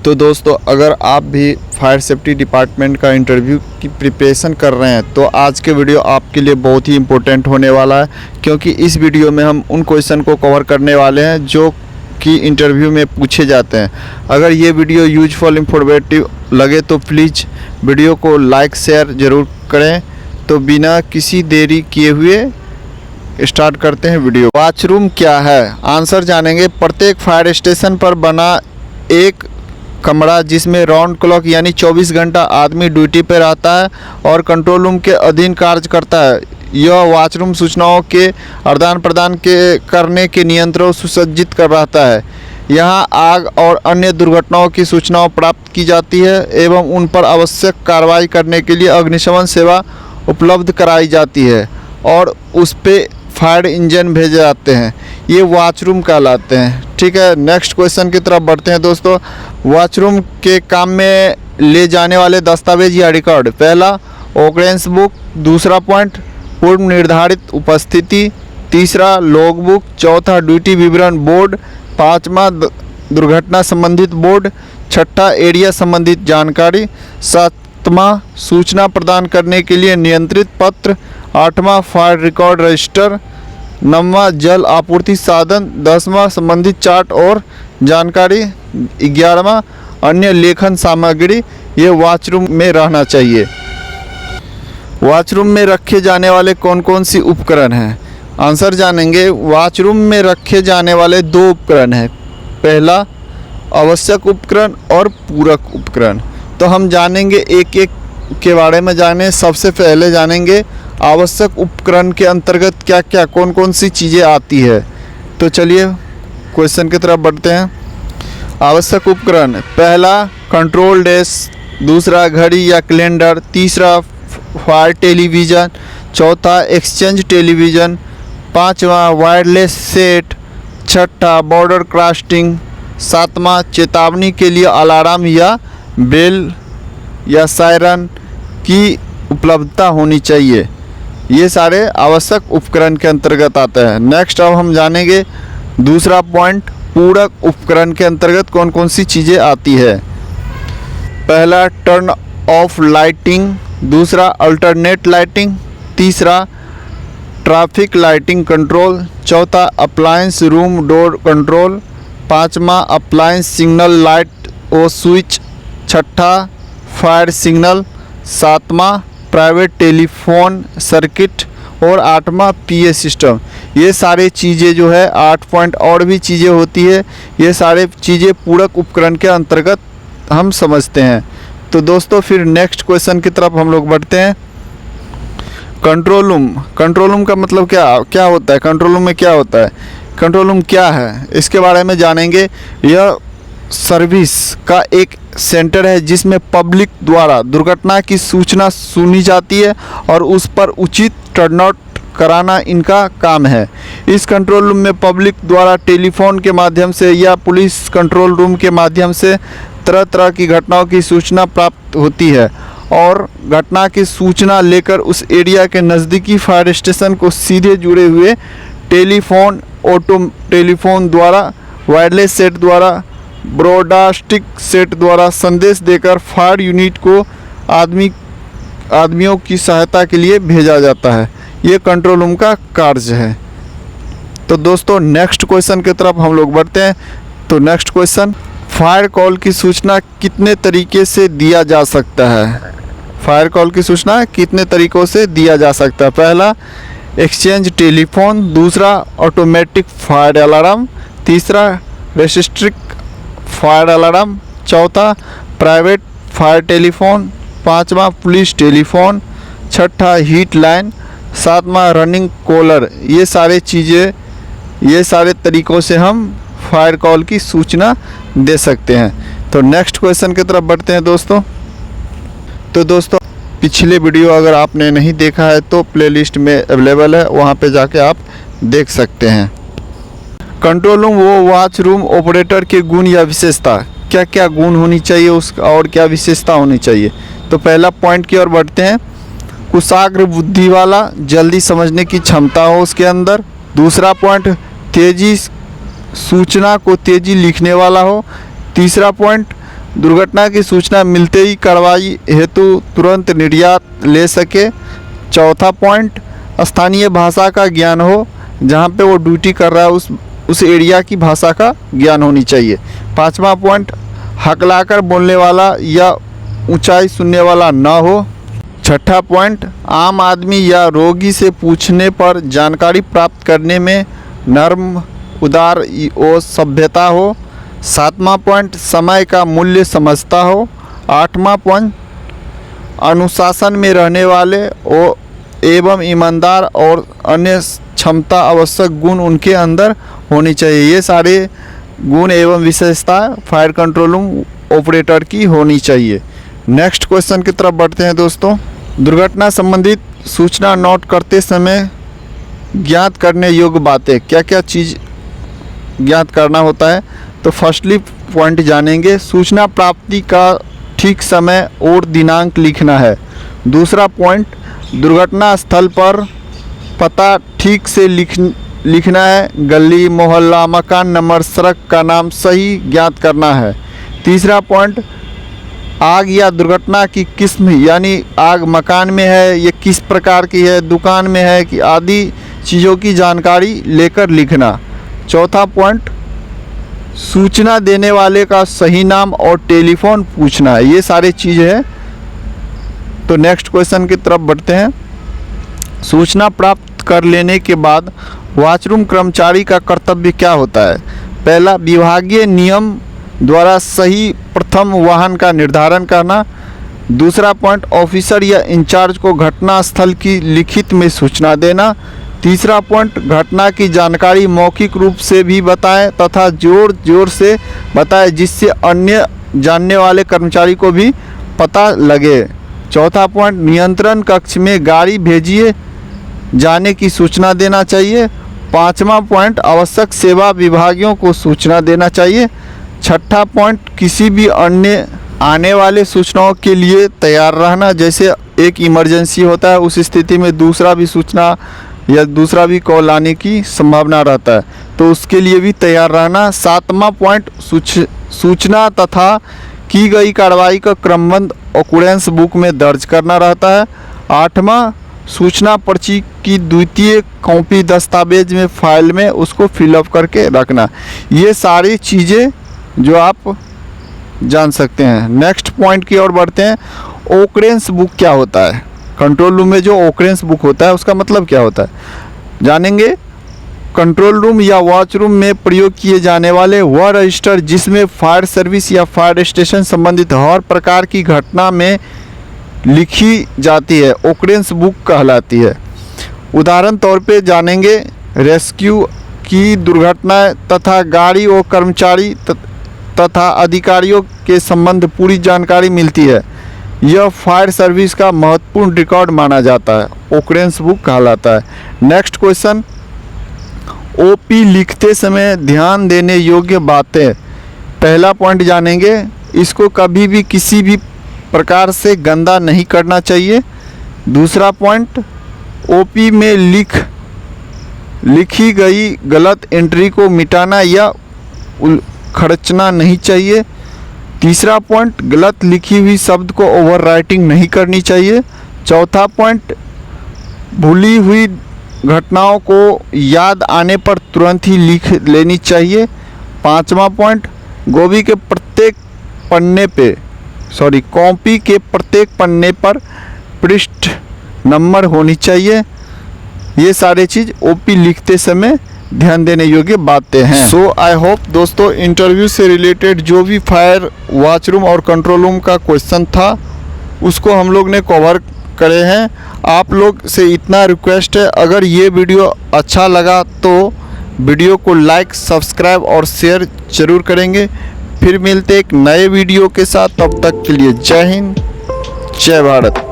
तो दोस्तों, अगर आप भी फायर सेफ्टी डिपार्टमेंट का इंटरव्यू की प्रिपरेशन कर रहे हैं तो आज के वीडियो आपके लिए बहुत ही इम्पोर्टेंट होने वाला है, क्योंकि इस वीडियो में हम उन क्वेश्चन को कवर करने वाले हैं जो कि इंटरव्यू में पूछे जाते हैं। अगर ये वीडियो यूजफुल इंफॉर्मेटिव लगे तो प्लीज़ वीडियो को लाइक शेयर ज़रूर करें। तो बिना किसी देरी किए हुए स्टार्ट करते हैं वीडियो। वॉचरूम क्या है, आंसर जानेंगे। प्रत्येक फायर स्टेशन पर बना एक कमरा जिसमें राउंड क्लॉक यानी 24 घंटा आदमी ड्यूटी पर रहता है और कंट्रोल रूम के अधीन कार्य करता है। यह वॉचरूम सूचनाओं के आदान प्रदान करने के नियंत्रण सुसज्जित कर रहता है। यहाँ आग और अन्य दुर्घटनाओं की सूचनाओं प्राप्त की जाती है एवं उन पर आवश्यक कार्रवाई करने के लिए अग्निशमन सेवा उपलब्ध कराई जाती है और उस पर फायर इंजन भेजे जाते हैं। ये वॉचरूम कहलाते हैं। ठीक है, नेक्स्ट क्वेश्चन की तरफ बढ़ते हैं दोस्तों। वॉचरूम के काम में ले जाने वाले दस्तावेज या रिकॉर्ड। पहला ऑकरेंस बुक, दूसरा पॉइंट पूर्व निर्धारित उपस्थिति, तीसरा लॉग बुक, चौथा ड्यूटी विवरण बोर्ड, पाँचवा दुर्घटना संबंधित बोर्ड, छठा एरिया संबंधित जानकारी, सातवां सूचना प्रदान करने के लिए नियंत्रित पत्र, आठवां फायर रिकॉर्ड रजिस्टर, नौवां जल आपूर्ति साधन, 10वां संबंधित चार्ट और जानकारी, 11वां अन्य लेखन सामग्री। ये वॉचरूम में रहना चाहिए। वॉचरूम में रखे जाने वाले कौन कौन सी उपकरण हैं, आंसर जानेंगे। वॉचरूम में रखे जाने वाले दो उपकरण हैं। पहला आवश्यक उपकरण और पूरक उपकरण। तो हम जानेंगे एक एक के बारे में जाने। सबसे पहले जानेंगे आवश्यक उपकरण के अंतर्गत क्या क्या कौन कौन सी चीज़ें आती है। तो चलिए क्वेश्चन की तरफ बढ़ते हैं। आवश्यक उपकरण, पहला कंट्रोल डेस्क, दूसरा घड़ी या कैलेंडर, तीसरा फायर टेलीविज़न, चौथा एक्सचेंज टेलीविज़न, पांचवा वायरलेस सेट, छठा बॉर्डर क्रॉसिंग, सातवां चेतावनी के लिए अलार्म या बेल या सायरन की उपलब्धता होनी चाहिए। ये सारे आवश्यक उपकरण के अंतर्गत आते हैं। नेक्स्ट अब हम जानेंगे दूसरा पॉइंट, पूरक उपकरण के अंतर्गत कौन कौन सी चीज़ें आती है। पहला टर्न ऑफ लाइटिंग, दूसरा अल्टरनेट लाइटिंग, तीसरा ट्रैफिक लाइटिंग कंट्रोल, चौथा अप्लायंस रूम डोर कंट्रोल, पाँचवा अप्लायंस सिग्नल लाइट और स्विच, छठा फायर सिग्नल, सातवां प्राइवेट टेलीफोन सर्किट और आठवां पीए सिस्टम। ये सारे चीज़ें जो है 8 पॉइंट और भी चीज़ें होती है। ये सारे चीज़ें पूरक उपकरण के अंतर्गत हम समझते हैं। तो दोस्तों फिर नेक्स्ट क्वेश्चन की तरफ हम लोग बढ़ते हैं। कंट्रोल रूम, कंट्रोल रूम का मतलब क्या होता है, कंट्रोल रूम में क्या होता है, कंट्रोल रूम क्या है, इसके बारे में जानेंगे। यह सर्विस का एक सेंटर है जिसमें पब्लिक द्वारा दुर्घटना की सूचना सुनी जाती है और उस पर उचित टर्नआउट कराना इनका काम है। इस कंट्रोल रूम में पब्लिक द्वारा टेलीफोन के माध्यम से या पुलिस कंट्रोल रूम के माध्यम से तरह तरह की घटनाओं की सूचना प्राप्त होती है और घटना की सूचना लेकर उस एरिया के नज़दीकी फायर स्टेशन को सीधे जुड़े हुए टेलीफोन, ऑटो टेलीफोन द्वारा, वायरलेस सेट द्वारा, ब्रॉडकास्टिंग सेट द्वारा संदेश देकर फायर यूनिट को आदमियों की सहायता के लिए भेजा जाता है। ये कंट्रोल रूम का कार्य है। तो दोस्तों नेक्स्ट क्वेश्चन की तरफ हम लोग बढ़ते हैं। तो नेक्स्ट क्वेश्चन, फायर कॉल की सूचना कितने तरीके से दिया जा सकता है। फायर कॉल की सूचना कितने तरीक़ों से दिया जा सकता है। पहला एक्सचेंज टेलीफोन, दूसरा ऑटोमेटिक फायर अलार्म, तीसरा रेजिस्ट्रिक फायर अलार्म, चौथा प्राइवेट फायर टेलीफोन, पाँचवा पुलिस टेलीफोन, छठा हीट लाइन, सातवां रनिंग कॉलर। ये सारे तरीक़ों से हम फायर कॉल की सूचना दे सकते हैं। तो नेक्स्ट क्वेश्चन की तरफ बढ़ते हैं दोस्तों। तो दोस्तों पिछले वीडियो अगर आपने नहीं देखा है तो प्लेलिस्ट में अवेलेबल है, वहाँ पे जाके आप देख सकते हैं। कंट्रोल रूम वो वॉचरूम ऑपरेटर के गुण या विशेषता, क्या क्या गुण होनी चाहिए उसका और क्या विशेषता होनी चाहिए। तो पहला पॉइंट की ओर बढ़ते हैं, कुशाग्र बुद्धि वाला, जल्दी समझने की क्षमता हो उसके अंदर। दूसरा पॉइंट, तेजी सूचना को तेजी लिखने वाला हो। तीसरा पॉइंट, दुर्घटना की सूचना मिलते ही कार्रवाई हेतु तुरंत निर्यात ले सके। चौथा पॉइंट, स्थानीय भाषा का ज्ञान हो, जहाँ पे वो ड्यूटी कर रहा है उस एरिया की भाषा का ज्ञान होनी चाहिए। पाँचवा पॉइंट, हकलाकर बोलने वाला या ऊंचाई सुनने वाला ना हो। छठा पॉइंट, आम आदमी या रोगी से पूछने पर जानकारी प्राप्त करने में नर्म, उदार और सभ्यता हो। सातवां पॉइंट, समय का मूल्य समझता हो। आठवां पॉइंट, अनुशासन में रहने वाले एवं ईमानदार और अन्य क्षमता आवश्यक गुण उनके अंदर होनी चाहिए। ये सारे गुण एवं विशेषता फायर कंट्रोल रूम ऑपरेटर की होनी चाहिए। नेक्स्ट क्वेश्चन की तरफ बढ़ते हैं दोस्तों। दुर्घटना संबंधित सूचना नोट करते समय ज्ञात करने योग्य बातें, क्या क्या चीज़ ज्ञात करना होता है। तो फर्स्टली पॉइंट जानेंगे, सूचना प्राप्ति का ठीक समय और दिनांक लिखना है। दूसरा पॉइंट, दुर्घटना स्थल पर पता ठीक से लिखना है। गली, मोहल्ला, मकान नंबर, सड़क का नाम सही ज्ञात करना है। तीसरा पॉइंट, आग या दुर्घटना की किस्म, यानी आग मकान में है ये किस प्रकार की है, दुकान में है कि आदि चीज़ों की जानकारी लेकर लिखना। चौथा पॉइंट, सूचना देने वाले का सही नाम और टेलीफोन पूछना है। ये सारी चीज़ें हैं। तो नेक्स्ट क्वेश्चन की तरफ बढ़ते हैं। सूचना प्राप्त कर लेने के बाद वॉचरूम कर्मचारी का कर्तव्य क्या होता है। पहला, विभागीय नियम द्वारा सही प्रथम वाहन का निर्धारण करना। दूसरा पॉइंट, ऑफिसर या इंचार्ज को घटना स्थल की लिखित में सूचना देना। तीसरा पॉइंट, घटना की जानकारी मौखिक रूप से भी बताएं तथा जोर जोर से बताएं जिससे अन्य जानने वाले कर्मचारी को भी पता लगे। चौथा पॉइंट, नियंत्रण कक्ष में गाड़ी भेजिए जाने की सूचना देना चाहिए। पाँचवा पॉइंट, आवश्यक सेवा विभागियों को सूचना देना चाहिए। छठा पॉइंट, किसी भी अन्य आने वाले सूचनाओं के लिए तैयार रहना, जैसे एक इमरजेंसी होता है उस स्थिति में दूसरा भी सूचना या दूसरा भी कॉल आने की संभावना रहता है, तो उसके लिए भी तैयार रहना। सातवां पॉइंट, सूचना तथा की गई कार्रवाई का क्रमबद्ध ऑक्युरेंस बुक में दर्ज करना रहता है। आठवां, सूचना पर्ची की द्वितीय कॉपी दस्तावेज में फाइल में उसको फिलअप करके रखना। ये सारी चीज़ें जो आप जान सकते हैं। नेक्स्ट पॉइंट की ओर बढ़ते हैं। ऑक्युरेंस बुक क्या होता है। कंट्रोल रूम में जो ऑक्युरेंस बुक होता है उसका मतलब क्या होता है जानेंगे। कंट्रोल रूम या वॉच रूम में प्रयोग किए जाने वाले वह रजिस्टर जिसमें फायर सर्विस या फायर स्टेशन संबंधित हर प्रकार की घटना में लिखी जाती है, ऑक्युरेंस बुक कहलाती है। उदाहरण तौर पे जानेंगे, रेस्क्यू की दुर्घटनाएं तथा गाड़ी और कर्मचारी तथा अधिकारियों के संबंध पूरी जानकारी मिलती है। यह फायर सर्विस का महत्वपूर्ण रिकॉर्ड माना जाता है, ऑक्युरेंस बुक कहलाता है। नेक्स्ट क्वेश्चन, ओपी लिखते समय ध्यान देने योग्य बातें। पहला पॉइंट जानेंगे, इसको कभी भी किसी भी प्रकार से गंदा नहीं करना चाहिए। दूसरा पॉइंट, ओपी में लिखी गई गलत एंट्री को मिटाना या खर्चना नहीं चाहिए। तीसरा पॉइंट, गलत लिखी हुई शब्द को ओवरराइटिंग नहीं करनी चाहिए। चौथा पॉइंट, भूली हुई घटनाओं को याद आने पर तुरंत ही लिख लेनी चाहिए। पांचवा पॉइंट, कॉपी के प्रत्येक पन्ने पर पृष्ठ नंबर होनी चाहिए। ये सारे चीज़ ओपी लिखते समय ध्यान देने योग्य बातें हैं। सो आई होप दोस्तों इंटरव्यू से रिलेटेड जो भी फायर वॉचरूम और कंट्रोल रूम का क्वेश्चन था उसको हम लोग ने कवर करे हैं। आप लोग से इतना रिक्वेस्ट है, अगर ये वीडियो अच्छा लगा तो वीडियो को लाइक, सब्सक्राइब और शेयर ज़रूर करेंगे। फिर मिलते एक नए वीडियो के साथ, तब तक के लिए जय हिंद, जय भारत।